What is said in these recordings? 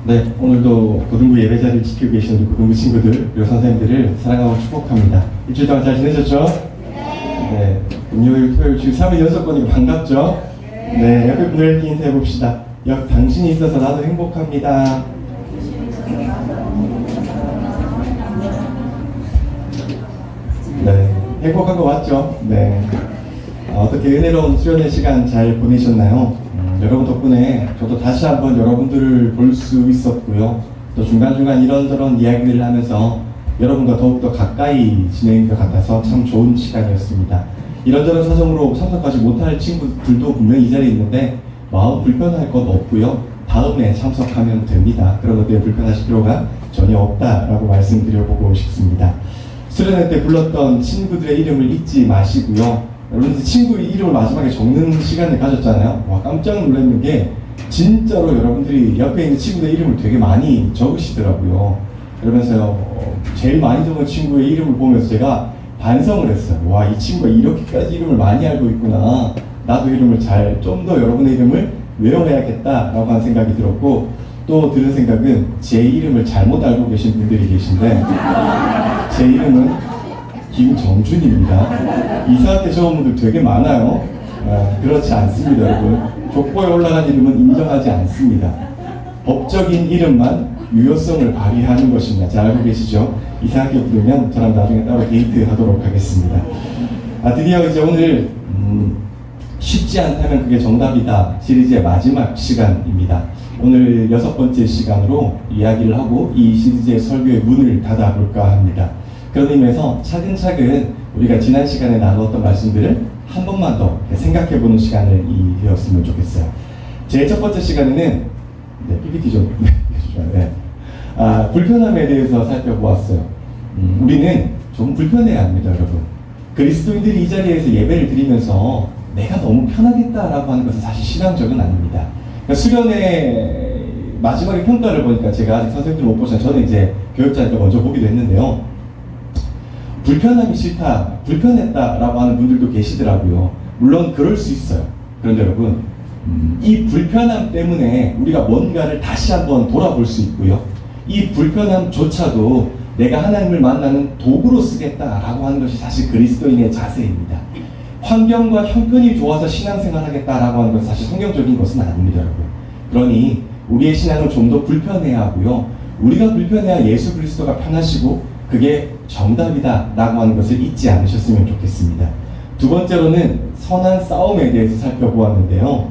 네, 오늘도 고등부 예배자를 지키고 계신 우리 고등부 친구들 그리고 선생님들을 사랑하고 축복합니다. 일주일 동안 잘 지내셨죠? 네. 금요일, 토요일, 주 3일 연속 보니까 반갑죠? 네, 옆에 분들께 인사해 봅시다. 당신이 있어서 나도 행복합니다. 네, 행복한 거 맞죠? 네. 어떻게 은혜로운 수련의 시간 잘 보내셨나요? 여러분 덕분에 저도 다시 한번 여러분들을 볼 수 있었고요. 또 중간중간 이런저런 이야기를 하면서 여러분과 더욱더 가까이 지낸 것 같아서 참 좋은 시간이었습니다. 이런저런 사정으로 참석하지 못할 친구들도 분명히 이 자리에 있는데 마음 불편할 것 없고요. 다음에 참석하면 됩니다. 그런 것에 불편하실 필요가 전혀 없다라고 말씀드려보고 싶습니다. 수련회 때 불렀던 친구들의 이름을 잊지 마시고요. 여러분 친구 이름을 마지막에 적는 시간을 가졌잖아요. 와, 깜짝 놀랐는 게 진짜로 여러분들이 옆에 있는 친구들 이름을 되게 많이 적으시더라고요. 그러면서요, 제일 많이 적은 친구의 이름을 보면서 제가 반성을 했어요. 와, 이 친구가 이렇게까지 이름을 많이 알고 있구나. 나도 이름을 좀 더 여러분의 이름을 외워야겠다라고 하는 생각이 들었고, 또 들은 생각은 제 이름을 잘못 알고 계신 분들이 계신데 제 이름은 김정준입니다. 이상하게 적은 분들 되게 많아요. 그렇지 않습니다, 여러분. 족보에 올라간 이름은 인정하지 않습니다. 법적인 이름만 유효성을 발휘하는 것입니다. 잘 알고 계시죠? 이상하게 부르면 저랑 나중에 따로 데이트 하도록 하겠습니다. 드디어 이제 오늘 쉽지 않다면 그게 정답이다 시리즈의 마지막 시간입니다. 오늘 6번째 시간으로 이야기를 하고 이 시리즈의 설교의 문을 닫아볼까 합니다. 그런 의미에서 차근차근 우리가 지난 시간에 나누었던 말씀들을 한 번만 더 생각해보는 시간을 이었으면 좋겠어요. 제 첫 번째 시간에는 PPT 좀 해주셔야 불편함에 대해서 살펴보았어요. 우리는 좀 불편해야 합니다, 여러분. 그리스도인들이 이 자리에서 예배를 드리면서 내가 너무 편하겠다라고 하는 것은 사실 신앙적은 아닙니다. 그러니까 수련회 마지막에 평가를 보니까 제가 아직 선생님들 못 보시면 저는 이제 교육자니까 먼저 보기도 했는데요. 불편함이 싫다, 불편했다라고 하는 분들도 계시더라고요. 물론 그럴 수 있어요. 그런데 여러분, 이 불편함 때문에 우리가 뭔가를 다시 한번 돌아볼 수 있고요. 이 불편함조차도 내가 하나님을 만나는 도구로 쓰겠다라고 하는 것이 사실 그리스도인의 자세입니다. 환경과 형편이 좋아서 신앙생활 하겠다라고 하는 것은 사실 성경적인 것은 아닙니다, 여러분. 그러니 우리의 신앙을 좀 더 불편해야 하고요. 우리가 불편해야 예수 그리스도가 편하시고 그게 정답이다 라고 하는 것을 잊지 않으셨으면 좋겠습니다. 두 번째로는 선한 싸움에 대해서 살펴보았는데요.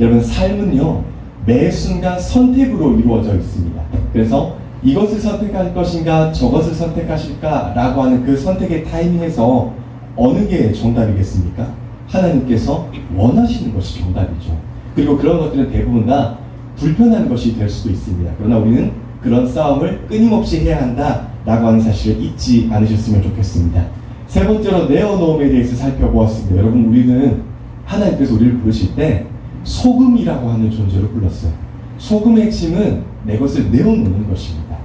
여러분, 삶은요 매 순간 선택으로 이루어져 있습니다. 그래서 이것을 선택할 것인가 저것을 선택하실까 라고 하는 그 선택의 타이밍에서 어느 게 정답이겠습니까? 하나님께서 원하시는 것이 정답이죠. 그리고 그런 것들은 대부분 다 불편한 것이 될 수도 있습니다. 그러나 우리는 그런 싸움을 끊임없이 해야 한다 라고 하는 사실을 잊지 않으셨으면 좋겠습니다. 세 번째로 내어놓음에 대해서 살펴보았습니다. 여러분, 우리는 하나님께서 우리를 부르실 때 소금이라고 하는 존재로 불렀어요. 소금의 핵심은 내 것을 내어놓는 것입니다.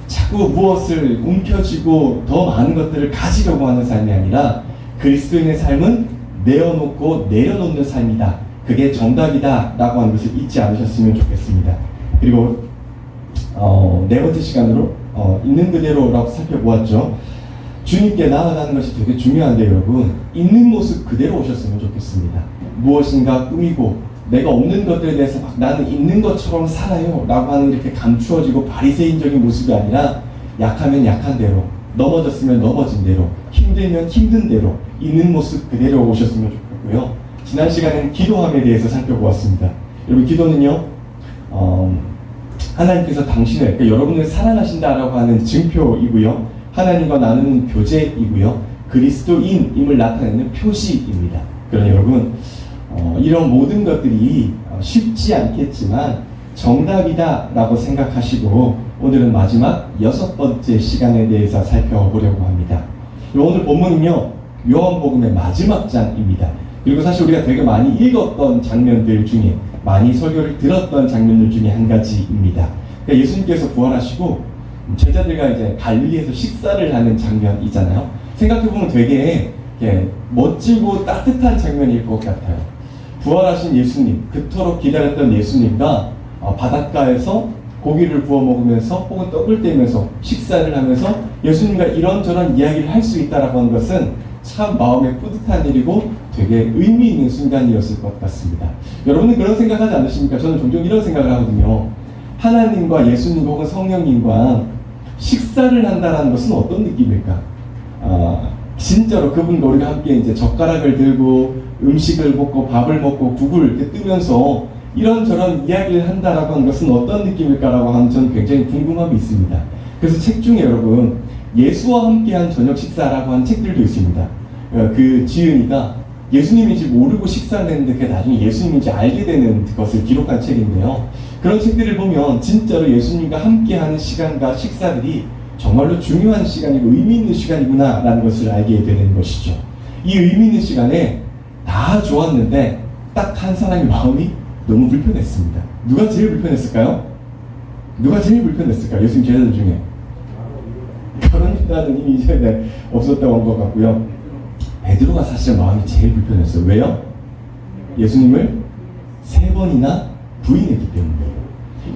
자꾸 무엇을 움켜쥐고 더 많은 것들을 가지려고 하는 삶이 아니라 그리스도인의 삶은 내어놓고 내려놓는 삶이다. 그게 정답이다 라고 하는 것을 잊지 않으셨으면 좋겠습니다. 그리고 네 번째 시간으로 있는 그대로라고 살펴보았죠. 주님께 나아가는 것이 되게 중요한데 여러분, 있는 모습 그대로 오셨으면 좋겠습니다. 무엇인가 꾸미고 내가 없는 것들에 대해서 막 나는 있는 것처럼 살아요 라고 하는 이렇게 감추어지고 바리새인적인 모습이 아니라 약하면 약한 대로, 넘어졌으면 넘어진 대로, 힘들면 힘든 대로 있는 모습 그대로 오셨으면 좋겠고요. 지난 시간에는 기도함에 대해서 살펴보았습니다. 여러분, 기도는요 하나님께서 당신을, 그러니까 여러분을 사랑하신다라고 하는 증표이고요. 하나님과 나누는 교제이고요. 그리스도인임을 나타내는 표시입니다. 그러니 여러분, 이런 모든 것들이 쉽지 않겠지만 정답이다라고 생각하시고 오늘은 마지막 6번째 시간에 대해서 살펴보려고 합니다. 오늘 본문은요, 요한복음의 마지막 장입니다. 그리고 사실 우리가 되게 많이 읽었던 장면들 중에, 많이 설교를 들었던 장면들 중에 한 가지입니다. 그러니까 예수님께서 부활하시고 제자들과 이제 갈릴리에서 식사를 하는 장면이잖아요. 생각해보면 되게 멋지고 따뜻한 장면일 것 같아요. 부활하신 예수님, 그토록 기다렸던 예수님과 바닷가에서 고기를 구워 먹으면서 혹은 떡을 떼면서 식사를 하면서 예수님과 이런저런 이야기를 할 수 있다라고 하는 것은 참 마음에 뿌듯한 일이고 되게 의미 있는 순간이었을 것 같습니다. 여러분은 그런 생각하지 않으십니까? 저는 종종 이런 생각을 하거든요. 하나님과 예수님 혹은 성령님과 식사를 한다는 것은 어떤 느낌일까? 진짜로 그분과 우리가 함께 이제 젓가락을 들고 음식을 먹고 밥을 먹고 국을 이렇게 뜨면서 이런저런 이야기를 한다라고 하는 것은 어떤 느낌일까라고 하는 저는 굉장히 궁금함이 있습니다. 그래서 책 중에 여러분 예수와 함께한 저녁 식사라고 하는 책들도 있습니다. 그 지은이가 예수님인지 모르고 식사를 했는데 그게 나중에 예수님인지 알게 되는 것을 기록한 책인데요. 그런 책들을 보면 진짜로 예수님과 함께하는 시간과 식사들이 정말로 중요한 시간이고 의미 있는 시간이구나 라는 것을 알게 되는 것이죠. 이 의미 있는 시간에 다 좋았는데 딱 한 사람의 마음이 너무 불편했습니다. 누가 제일 불편했을까요? 누가 제일 불편했을까요? 예수님 제자들 중에 결혼 유다는 이미 이제 없었다고 한 것 같고요. 베드로가 사실 마음이 제일 불편했어요. 왜요? 예수님을 3번이나 부인했기 때문이에요.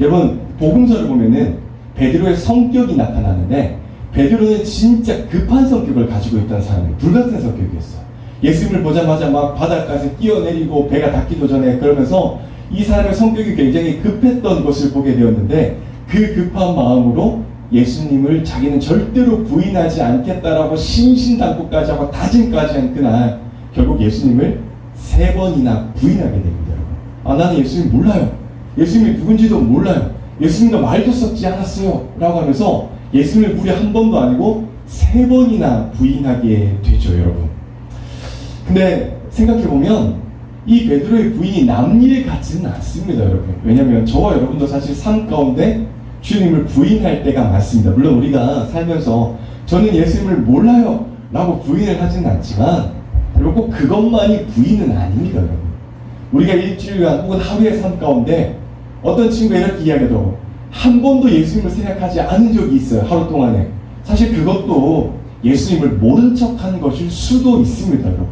여러분 복음서를 보면은 베드로의 성격이 나타나는데 베드로는 진짜 급한 성격을 가지고 있던 사람이에요. 불같은 성격이었어요. 예수님을 보자마자 막 바닷가에서 뛰어내리고 배가 닿기도 전에 그러면서 이 사람의 성격이 굉장히 급했던 것을 보게 되었는데 그 급한 마음으로 예수님을 자기는 절대로 부인하지 않겠다라고 신신당부까지 하고 다짐까지 한 그날 결국 예수님을 3번이나 부인하게 됩니다. 나는 예수님 몰라요. 예수님이 누군지도 몰라요. 예수님과 말도 섞지 않았어요 라고 하면서 예수님을 무려 한 번도 아니고 3번이나 부인하게 되죠, 여러분. 근데 생각해보면 이 베드로의 부인이 남일 같지는 않습니다, 여러분. 왜냐하면 저와 여러분도 사실 삶 가운데 주님을 부인할 때가 많습니다. 물론 우리가 살면서 저는 예수님을 몰라요 라고 부인을 하지는 않지만 여러분 꼭 그것만이 부인은 아닙니다, 여러분. 우리가 일주일간 혹은 하루의 삶 가운데 어떤 친구가 이렇게 이야기하더라고요. 한 번도 예수님을 생각하지 않은 적이 있어요, 하루 동안에. 사실 그것도 예수님을 모른 척한 것일 수도 있습니다, 여러분.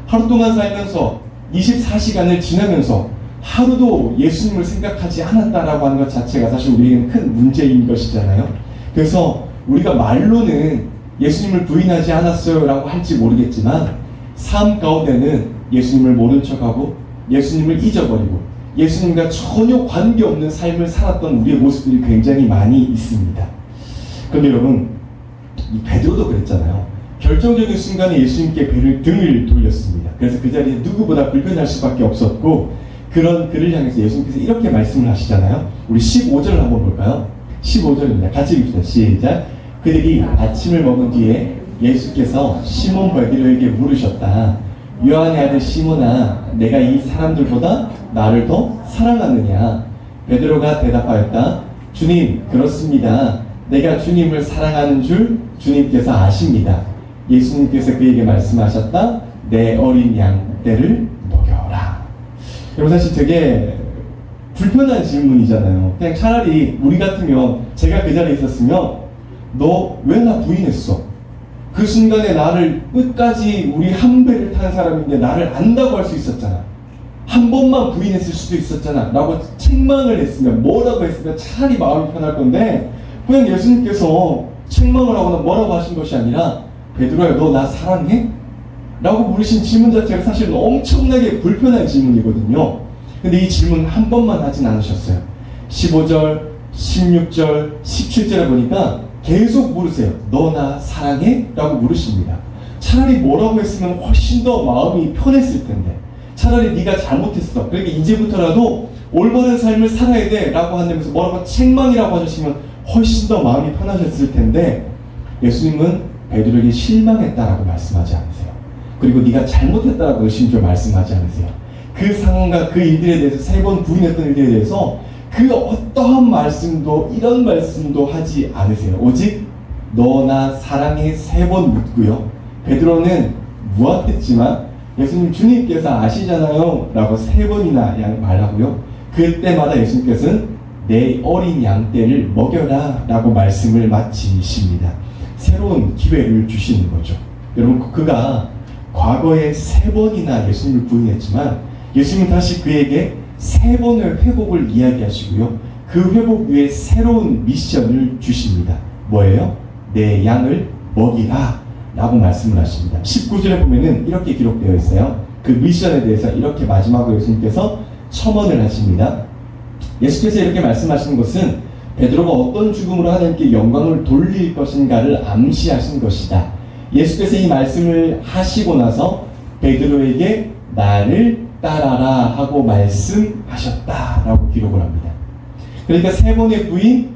하루 동안 살면서 24시간을 지나면서 하루도 예수님을 생각하지 않았다라고 하는 것 자체가 사실 우리에게는 큰 문제인 것이잖아요. 그래서 우리가 말로는 예수님을 부인하지 않았어요 라고 할지 모르겠지만 삶 가운데는 예수님을 모른 척하고 예수님을 잊어버리고 예수님과 전혀 관계없는 삶을 살았던 우리의 모습들이 굉장히 많이 있습니다. 그런데 여러분, 이 베드로도 그랬잖아요. 결정적인 순간에 예수님께 등을 돌렸습니다. 그래서 그 자리에 누구보다 불편할 수밖에 없었고 그런 그를 향해서 예수님께서 이렇게 말씀을 하시잖아요. 우리 15절을 한번 볼까요? 15절입니다. 같이 읽읍시다. 시작. 그들이 아침을 먹은 뒤에 예수께서 시몬 베드로에게 물으셨다. 요한의 아들 시몬아, 내가 이 사람들보다 나를 더 사랑하느냐? 베드로가 대답하였다. 주님, 그렇습니다. 내가 주님을 사랑하는 줄 주님께서 아십니다. 예수님께서 그에게 말씀하셨다. 내 어린 양떼를 먹여라. 여러분 사실 되게 불편한 질문이잖아요. 그냥 차라리 우리 같으면 제가 그 자리에 있었으면 너 왜 나 부인했어? 그 순간에 나를 끝까지 우리 한 배를 탄 사람인데 나를 안다고 할 수 있었잖아. 한 번만 부인했을 수도 있었잖아 라고 책망을 했으면 뭐라고 했으면 차라리 마음이 편할 건데 그냥 예수님께서 책망을 하거나 뭐라고 하신 것이 아니라 베드로야 너 나 사랑해? 라고 물으신 질문 자체가 사실은 엄청나게 불편한 질문이거든요. 근데 이 질문 한 번만 하진 않으셨어요. 15절, 16절, 17절에 보니까 계속 물으세요. 너 나 사랑해? 라고 물으십니다. 차라리 뭐라고 했으면 훨씬 더 마음이 편했을 텐데 차라리 네가 잘못했어. 그러니까 이제부터라도 올바른 삶을 살아야 돼 라고 한다면서 뭐라고 책망이라고 하셨으면 훨씬 더 마음이 편하셨을 텐데 예수님은 베드로에게 실망했다라고 말씀하지 않으세요. 그리고 네가 잘못했다라고 심지어 말씀하지 않으세요. 그 상황과 그 일들에 대해서 3번 부인했던 일들에 대해서 그 어떠한 말씀도 이런 말씀도 하지 않으세요. 오직 너 나 사랑해 3번 묻고요. 베드로는 무합했지만 예수님 주님께서 아시잖아요 라고 3번이나 말하고요. 그때마다 예수님께서는 내 어린 양떼를 먹여라 라고 말씀을 마치십니다. 새로운 기회를 주시는 거죠. 여러분 그가 과거에 3번이나 예수님을 부인했지만 예수님은 다시 그에게 3번의 회복을 이야기하시고요. 그 회복 위에 새로운 미션을 주십니다. 뭐예요? 내 양을 먹이라 라고 말씀을 하십니다. 19절에 보면은 이렇게 기록되어 있어요. 그 미션에 대해서 이렇게 마지막으로 예수님께서 첨언을 하십니다. 예수께서 이렇게 말씀하시는 것은 베드로가 어떤 죽음으로 하나님께 영광을 돌릴 것인가를 암시하신 것이다. 예수께서 이 말씀을 하시고 나서 베드로에게 나를 따라라 하고 말씀하셨다라고 기록을 합니다. 그러니까 3번의 부인,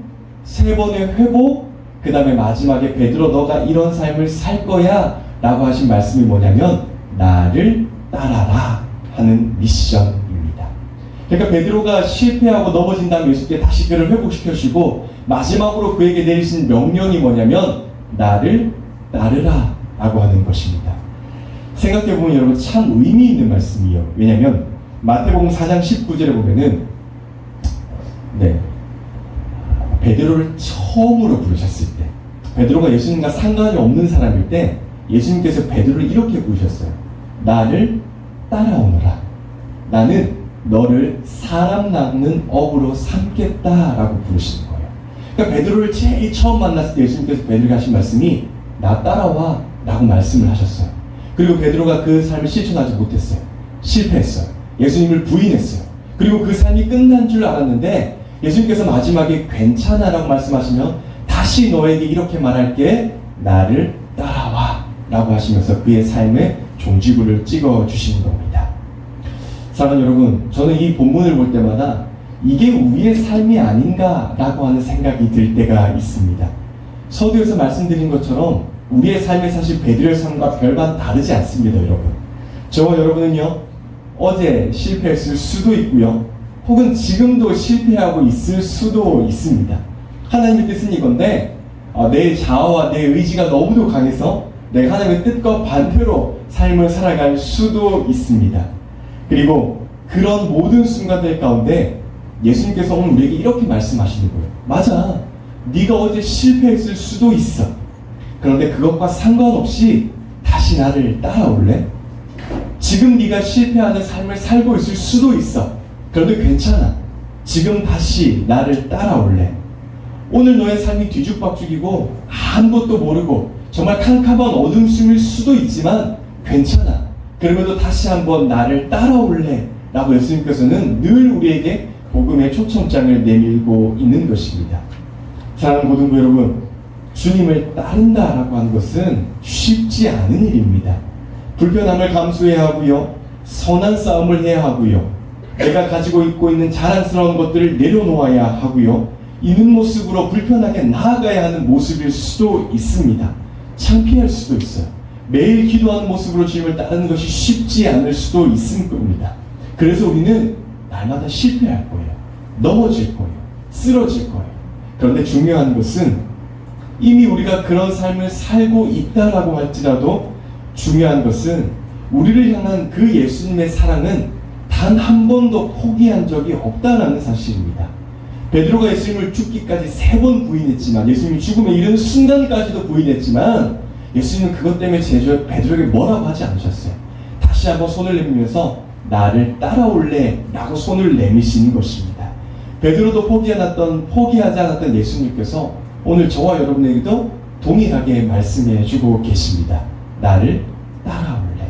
3번의 회복, 그 다음에 마지막에 베드로 너가 이런 삶을 살 거야 라고 하신 말씀이 뭐냐면 나를 따라라 하는 미션입니다. 그러니까 베드로가 실패하고 넘어진 다음 예수께 다시 그를 회복시켜주시고 마지막으로 그에게 내리신 명령이 뭐냐면 나를 따르라 라고 하는 것입니다. 생각해보면 여러분 참 의미 있는 말씀이에요. 왜냐하면 마태복음 4장 19절에 보면은 베드로를 처음으로 부르셨을 때 베드로가 예수님과 상관이 없는 사람일 때 예수님께서 베드로를 이렇게 부르셨어요. 나를 따라오너라. 나는 너를 사람 낚는 어부로 삼겠다라고 부르시는 거예요. 그러니까 베드로를 제일 처음 만났을 때 예수님께서 베드로에게 하신 말씀이 나 따라와 라고 말씀을 하셨어요. 그리고 베드로가 그 삶을 실천하지 못했어요. 실패했어요. 예수님을 부인했어요. 그리고 그 삶이 끝난 줄 알았는데 예수님께서 마지막에 괜찮아 라고 말씀하시면 다시 너에게 이렇게 말할게 나를 따라와 라고 하시면서 그의 삶에 종지부를 찍어주시는 겁니다. 사랑하는 여러분, 저는 이 본문을 볼 때마다 이게 우리의 삶이 아닌가 라고 하는 생각이 들 때가 있습니다. 서두에서 말씀드린 것처럼 우리의 삶이 사실 베드로의 삶과 별반 다르지 않습니다. 여러분, 저와 여러분은요 어제 실패했을 수도 있고요 혹은 지금도 실패하고 있을 수도 있습니다. 하나님의 뜻은 이건데 내 자아와 내 의지가 너무도 강해서 내가 하나님의 뜻과 반대로 삶을 살아갈 수도 있습니다. 그리고 그런 모든 순간들 가운데 예수님께서 오늘 우리에게 이렇게 말씀하시는 거예요. 맞아, 네가 어제 실패했을 수도 있어. 그런데 그것과 상관없이 다시 나를 따라올래? 지금 네가 실패하는 삶을 살고 있을 수도 있어. 그런데 괜찮아. 지금 다시 나를 따라올래? 오늘 너의 삶이 뒤죽박죽이고 아무것도 모르고 정말 캄캄한 어둠 속일 수도 있지만 괜찮아. 그러면도 다시 한번 나를 따라올래? 라고 예수님께서는 늘 우리에게 복음의 초청장을 내밀고 있는 것입니다. 사랑하는 고등부 여러분, 주님을 따른다라고 하는 것은 쉽지 않은 일입니다. 불편함을 감수해야 하고요, 선한 싸움을 해야 하고요, 내가 가지고 있는 자랑스러운 것들을 내려놓아야 하고요, 있는 모습으로 불편하게 나아가야 하는 모습일 수도 있습니다. 창피할 수도 있어요. 매일 기도하는 모습으로 주님을 따르는 것이 쉽지 않을 수도 있을 겁니다. 그래서 우리는 날마다 실패할 거예요. 넘어질 거예요. 쓰러질 거예요. 그런데 중요한 것은 이미 우리가 그런 삶을 살고 있다라고 할지라도 중요한 것은 우리를 향한 그 예수님의 사랑은 단 한 번도 포기한 적이 없다라는 사실입니다. 베드로가 예수님을 죽기까지 3번 부인했지만, 예수님이 죽음에 이르는 순간까지도 부인했지만 예수님은 그것 때문에 베드로에게 뭐라고 하지 않으셨어요. 다시 한번 손을 내밀면서 나를 따라올래? 라고 손을 내미시는 것입니다. 베드로도 포기하지 않았던 예수님께서 오늘 저와 여러분에게도 동일하게 말씀해 주고 계십니다. 나를 따라올래?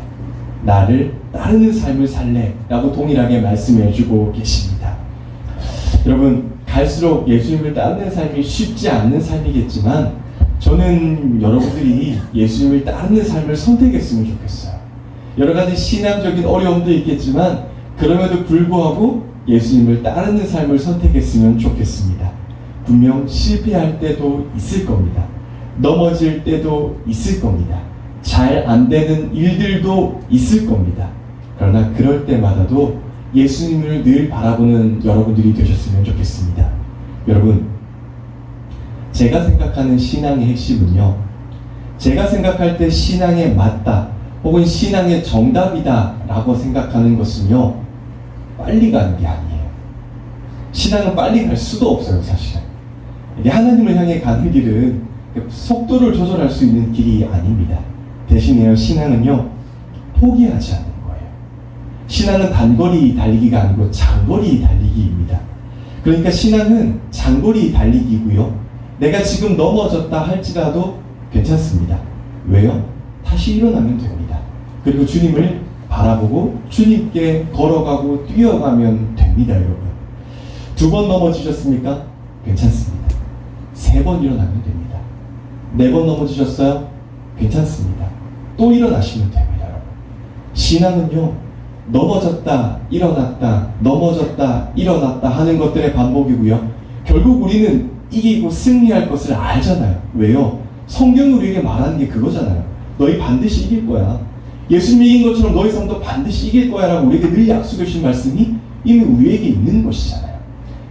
나를 따르는 삶을 살래? 라고 동일하게 말씀해 주고 계십니다. 여러분, 갈수록 예수님을 따르는 삶이 쉽지 않는 삶이겠지만 저는 여러분들이 예수님을 따르는 삶을 선택했으면 좋겠어요. 여러 가지 신앙적인 어려움도 있겠지만 그럼에도 불구하고 예수님을 따르는 삶을 선택했으면 좋겠습니다. 분명 실패할 때도 있을 겁니다. 넘어질 때도 있을 겁니다. 잘 안 되는 일들도 있을 겁니다. 그러나 그럴 때마다도 예수님을 늘 바라보는 여러분들이 되셨으면 좋겠습니다. 여러분, 제가 생각하는 신앙의 핵심은요, 제가 생각할 때 신앙에 맞다 혹은 신앙의 정답이다 라고 생각하는 것은요, 빨리 가는 게 아니에요. 신앙은 빨리 갈 수도 없어요. 사실은 하나님을 향해 가는 길은 속도를 조절할 수 있는 길이 아닙니다. 대신에요, 신앙은요, 포기하지 않는 거예요. 신앙은 단거리 달리기가 아니고 장거리 달리기입니다. 그러니까 신앙은 장거리 달리기고요. 내가 지금 넘어졌다 할지라도 괜찮습니다. 왜요? 다시 일어나면 됩니다. 그리고 주님을 바라보고 주님께 걸어가고 뛰어가면 됩니다, 여러분. 2번 넘어지셨습니까? 괜찮습니다. 3번 일어나면 됩니다. 4번 넘어지셨어요? 괜찮습니다. 또 일어나시면 됩니다, 여러분. 신앙은요, 넘어졌다, 일어났다, 넘어졌다, 일어났다 하는 것들의 반복이고요. 결국 우리는 이기고 승리할 것을 알잖아요. 왜요? 성경이 우리에게 말하는 게 그거잖아요. 너희 반드시 이길 거야. 예수님이 이긴 것처럼 너희 성도 반드시 이길 거야 라고 우리에게 늘 약속해 주신 말씀이 이미 우리에게 있는 것이잖아요.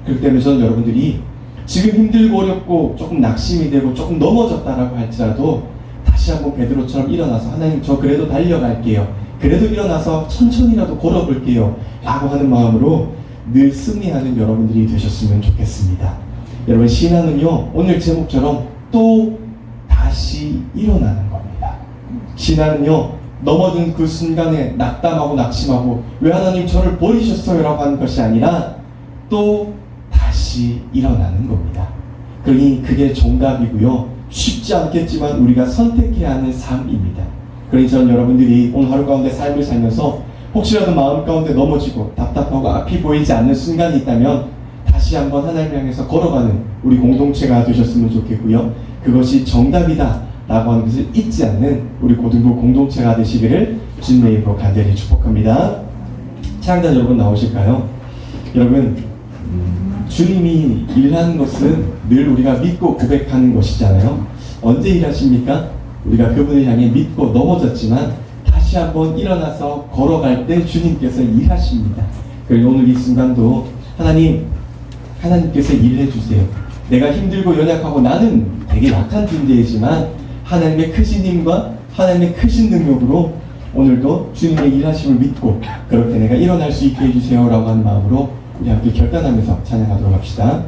그렇기 때문에 저는 여러분들이 지금 힘들고 어렵고 조금 낙심이 되고 조금 넘어졌다라고 할지라도 다시 한번 베드로처럼 일어나서 하나님 저 그래도 달려갈게요. 그래도 일어나서 천천히라도 걸어볼게요. 라고 하는 마음으로 늘 승리하는 여러분들이 되셨으면 좋겠습니다. 여러분 신앙은요 오늘 제목처럼 또 다시 일어나는 겁니다. 신앙은요 넘어진 그 순간에 낙담하고 낙심하고 왜 하나님 저를 버리셨어요? 라고 하는 것이 아니라 또 다시 일어나는 겁니다. 그러니 그게 정답이고요. 쉽지 않겠지만 우리가 선택해야 하는 삶입니다. 그러니 저는 여러분들이 오늘 하루 가운데 삶을 살면서 혹시라도 마음 가운데 넘어지고 답답하고 앞이 보이지 않는 순간이 있다면 다시 한번 하나님 향해서 걸어가는 우리 공동체가 되셨으면 좋겠고요. 그것이 정답이다 라고 하는 것을 잊지 않는 우리 고등부 공동체가 되시기를 주님의 이름으로 간절히 축복합니다. 창단 여러분 나오실까요? 여러분 주님이 일하는 것은 늘 우리가 믿고 고백하는 것이잖아요. 언제 일하십니까? 우리가 그분을 향해 믿고 넘어졌지만 다시 한번 일어나서 걸어갈 때 주님께서 일하십니다. 그리고 오늘 이 순간도 하나님께서 일해 주세요. 내가 힘들고 연약하고 나는 되게 약한 존재이지만 하나님의 크신 힘과 하나님의 크신 능력으로 오늘도 주님의 일하심을 믿고 그렇게 내가 일어날 수 있게 해주세요 라고 하는 마음으로 우리 함께 결단하면서 찬양하도록 합시다.